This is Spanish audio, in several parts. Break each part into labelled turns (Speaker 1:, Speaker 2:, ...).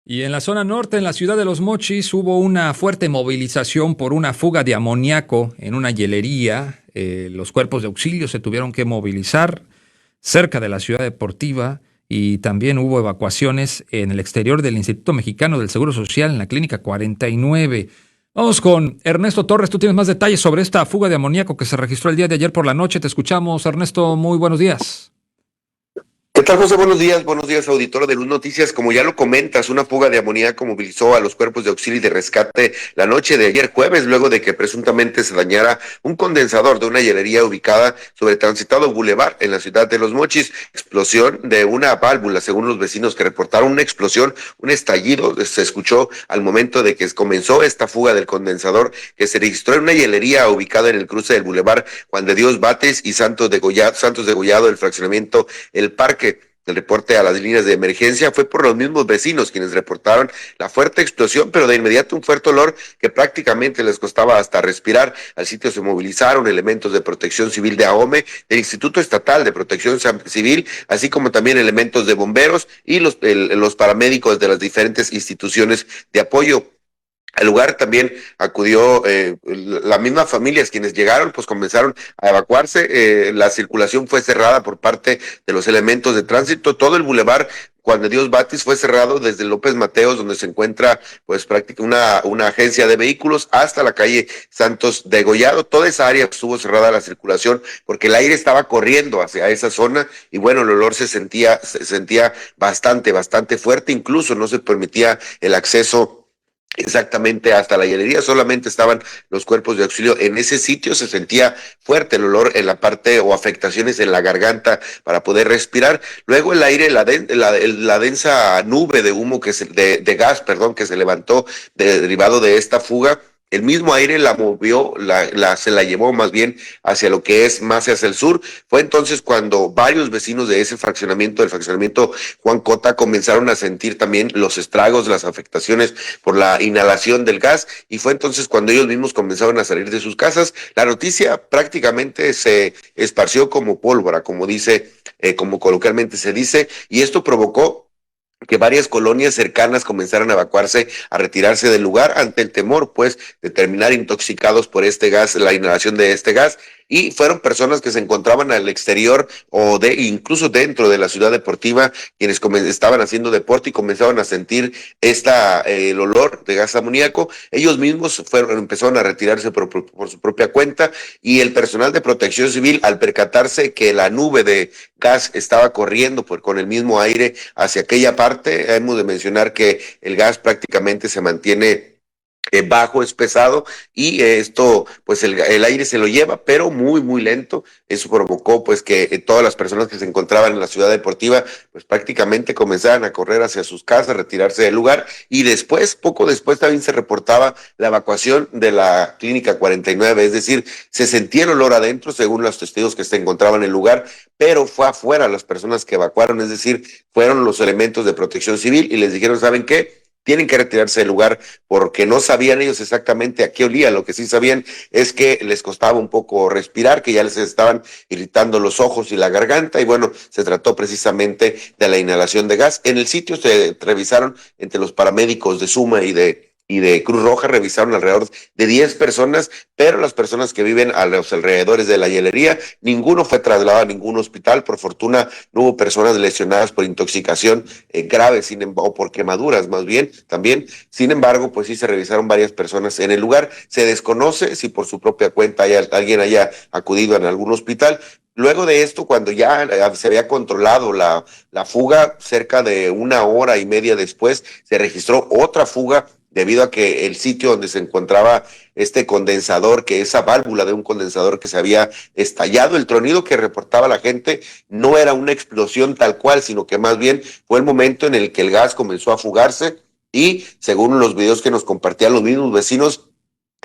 Speaker 1: Y en la zona norte, en la ciudad de Los Mochis, hubo una fuerte movilización por una fuga de amoníaco en una hielería. Los cuerpos de auxilio se tuvieron que movilizar cerca de la ciudad deportiva y también hubo evacuaciones en el exterior del Instituto Mexicano del Seguro Social en la Clínica 49. Vamos con Ernesto Torres. Tú tienes más detalles sobre esta fuga de amoníaco que se registró el día de ayer por la noche. Te escuchamos, Ernesto. Muy buenos días.
Speaker 2: ¿Qué tal, José? Buenos días, auditor de Luz Noticias. Como ya lo comentas, una fuga de amoníaco movilizó a los cuerpos de auxilio y de rescate la noche de ayer jueves, luego de que presuntamente se dañara un condensador de una hielería ubicada sobre Transitado Boulevard en la ciudad de Los Mochis. Explosión de una válvula, según los vecinos que reportaron una explosión, un estallido se escuchó al momento de que comenzó esta fuga del condensador que se registró en una hielería ubicada en el cruce del Boulevard Juan de Dios Bates y Santos Degollado, del fraccionamiento El Parque. El reporte a las líneas de emergencia fue por los mismos vecinos quienes reportaron la fuerte explosión, pero de inmediato un fuerte olor que prácticamente les costaba hasta respirar. Al sitio se movilizaron elementos de Protección Civil de AOME, del Instituto Estatal de Protección Civil, así como también elementos de bomberos y los paramédicos de las diferentes instituciones de apoyo. Al lugar también acudió las mismas familias quienes llegaron, pues comenzaron a evacuarse. La circulación fue cerrada por parte de los elementos de tránsito. Todo el bulevar Juan de Dios Batis fue cerrado desde López Mateos, donde se encuentra pues prácticamente una agencia de vehículos, hasta la calle Santos Degollado. Toda esa área estuvo cerrada a la circulación porque el aire estaba corriendo hacia esa zona y bueno, el olor se sentía bastante fuerte. Incluso no se permitía el acceso exactamente hasta la hielería, solamente estaban los cuerpos de auxilio. En ese sitio se sentía fuerte el olor en la parte o afectaciones en la garganta para poder respirar. Luego el aire, la densa nube de humo de gas, perdón, que se levantó derivado de esta fuga. El mismo aire la movió, se la llevó más bien hacia lo que es más hacia el sur. Fue entonces cuando varios vecinos de ese fraccionamiento, del fraccionamiento Juan Cota, comenzaron a sentir también los estragos, las afectaciones por la inhalación del gas, y fue entonces cuando ellos mismos comenzaron a salir de sus casas. La noticia prácticamente se esparció como pólvora, como coloquialmente se dice, y esto provocó que varias colonias cercanas comenzaran a evacuarse, a retirarse del lugar ante el temor, pues, de terminar intoxicados por este gas, la inhalación de este gas. Y fueron personas que se encontraban al exterior incluso dentro de la ciudad deportiva, quienes estaban haciendo deporte y comenzaban a sentir el olor de gas amoníaco. Ellos mismos empezaron a retirarse por su propia cuenta, y el personal de Protección Civil, al percatarse que la nube de gas estaba corriendo con el mismo aire hacia aquella parte, hemos de mencionar que el gas prácticamente se mantiene bajo, es pesado, y esto pues el aire se lo lleva, pero muy lento. Eso provocó pues que todas las personas que se encontraban en la ciudad deportiva pues prácticamente comenzaran a correr hacia sus casas, retirarse del lugar, y poco después también se reportaba la evacuación de la Clínica 49, es decir, se sentía el olor adentro según los testigos que se encontraban en el lugar, pero fue afuera las personas que evacuaron, es decir, fueron los elementos de Protección Civil y les dijeron, ¿saben qué? Tienen que retirarse del lugar, porque no sabían ellos exactamente a qué olía. Lo que sí sabían es que les costaba un poco respirar, que ya les estaban irritando los ojos y la garganta, y bueno, se trató precisamente de la inhalación de gas. En el sitio se revisaron entre los paramédicos de Suma y de Cruz Roja, revisaron alrededor de 10 personas, pero las personas que viven a los alrededores de la hielería, ninguno fue trasladado a ningún hospital. Por fortuna no hubo personas lesionadas por intoxicación grave, o por quemaduras más bien también. Sin embargo, pues sí se revisaron varias personas en el lugar. Se desconoce si por su propia cuenta alguien haya acudido en algún hospital. Luego de esto, cuando ya se había controlado la fuga, cerca de 1 hora y media después, se registró otra fuga, debido a que el sitio donde se encontraba este condensador, que esa válvula de un condensador que se había estallado, el tronido que reportaba la gente no era una explosión tal cual, sino que más bien fue el momento en el que el gas comenzó a fugarse, y según los videos que nos compartían los mismos vecinos,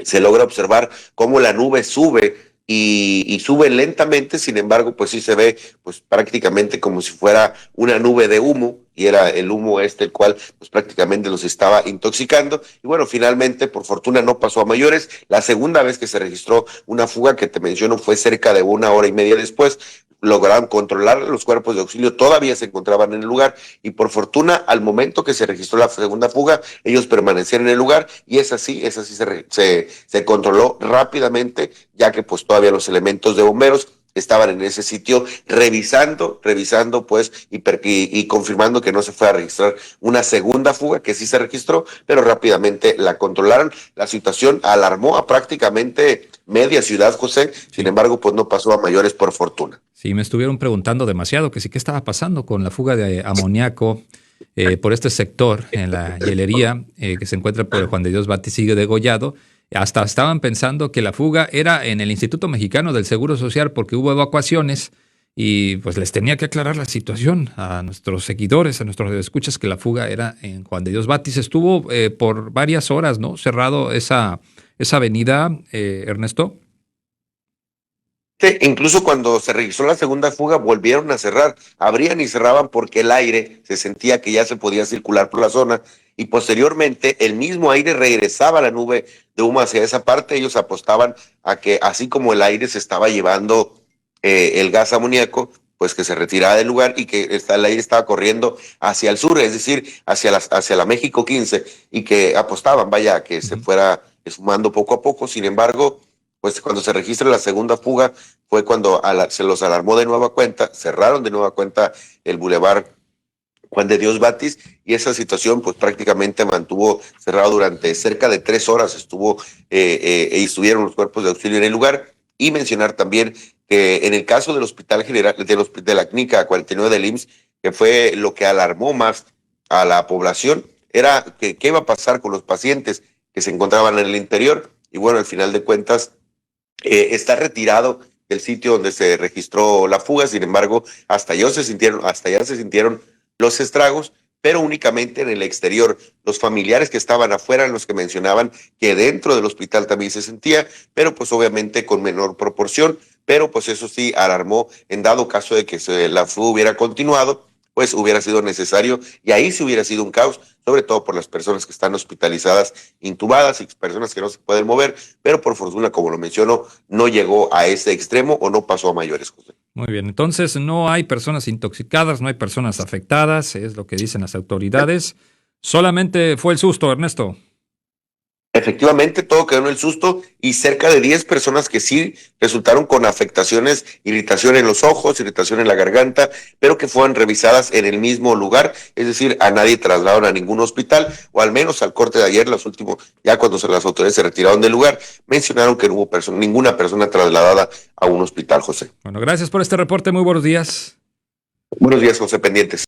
Speaker 2: se logra observar cómo la nube sube y sube lentamente. Sin embargo, pues sí se ve pues prácticamente como si fuera una nube de humo, y era el humo el cual pues prácticamente los estaba intoxicando. Y bueno, finalmente, por fortuna, no pasó a mayores. La segunda vez que se registró una fuga que te menciono fue cerca de 1 hora y media después. Lograron controlar, los cuerpos de auxilio todavía se encontraban en el lugar y por fortuna al momento que se registró la segunda fuga ellos permanecieron en el lugar y esa sí se controló rápidamente, ya que pues todavía los elementos de bomberos estaban en ese sitio revisando pues y confirmando que no se fue a registrar una segunda fuga, que sí se registró, pero rápidamente la controlaron. La situación alarmó a prácticamente media ciudad, José, sin embargo pues no pasó a mayores por fortuna.
Speaker 1: Sí, me estuvieron preguntando demasiado que sí, qué estaba pasando con la fuga de amoníaco por este sector en la hielería que se encuentra por Juan de Dios Batis y Degollado. Hasta estaban pensando que la fuga era en el Instituto Mexicano del Seguro Social porque hubo evacuaciones y pues les tenía que aclarar la situación a nuestros seguidores, a nuestros escuchas, que la fuga era en Juan de Dios Batis. Estuvo por varias horas, ¿no? Cerrado esa avenida, Ernesto.
Speaker 2: Incluso cuando se registró la segunda fuga volvieron a cerrar, abrían y cerraban porque el aire se sentía que ya se podía circular por la zona y posteriormente el mismo aire regresaba a la nube de humo hacia esa parte. Ellos apostaban a que así como el aire se estaba llevando el gas amoníaco, pues que se retiraba del lugar y que el aire estaba corriendo hacia el sur, es decir, hacia la México 15 y que apostaban, vaya, a que se fuera esfumando poco a poco. Sin embargo, pues cuando se registra la segunda fuga fue cuando se los alarmó de nueva cuenta, cerraron de nueva cuenta el bulevar Juan de Dios Batis y esa situación pues prácticamente mantuvo cerrado durante cerca de 3 horas, estuvieron los cuerpos de auxilio en el lugar. Y mencionar también que en el caso del Hospital General, de la Clínica 49 del IMSS, que fue lo que alarmó más a la población, era que qué iba a pasar con los pacientes que se encontraban en el interior. Y bueno, al final de cuentas, está retirado del sitio donde se registró la fuga. Sin embargo, hasta allá se sintieron los estragos, pero únicamente en el exterior. Los familiares que estaban afuera, los que mencionaban que dentro del hospital también se sentía, pero pues obviamente con menor proporción. Pero pues eso sí alarmó en dado caso de que la fuga hubiera continuado, pues hubiera sido necesario y ahí sí hubiera sido un caos, sobre todo por las personas que están hospitalizadas, intubadas y personas que no se pueden mover, pero por fortuna, como lo menciono, no llegó a ese extremo o no pasó a mayores, José.
Speaker 1: Muy bien, entonces no hay personas intoxicadas, no hay personas afectadas, es lo que dicen las autoridades. Solamente fue el susto, Ernesto.
Speaker 2: Efectivamente, todo quedó en el susto y cerca de 10 personas que sí resultaron con afectaciones, irritación en los ojos, irritación en la garganta, pero que fueron revisadas en el mismo lugar, es decir, a nadie trasladaron a ningún hospital, o al menos al corte de ayer, ya cuando las autoridades se retiraron del lugar, mencionaron que no hubo ninguna persona trasladada a un hospital, José.
Speaker 1: Bueno, gracias por este reporte, muy buenos días.
Speaker 2: Buenos días, José, pendientes.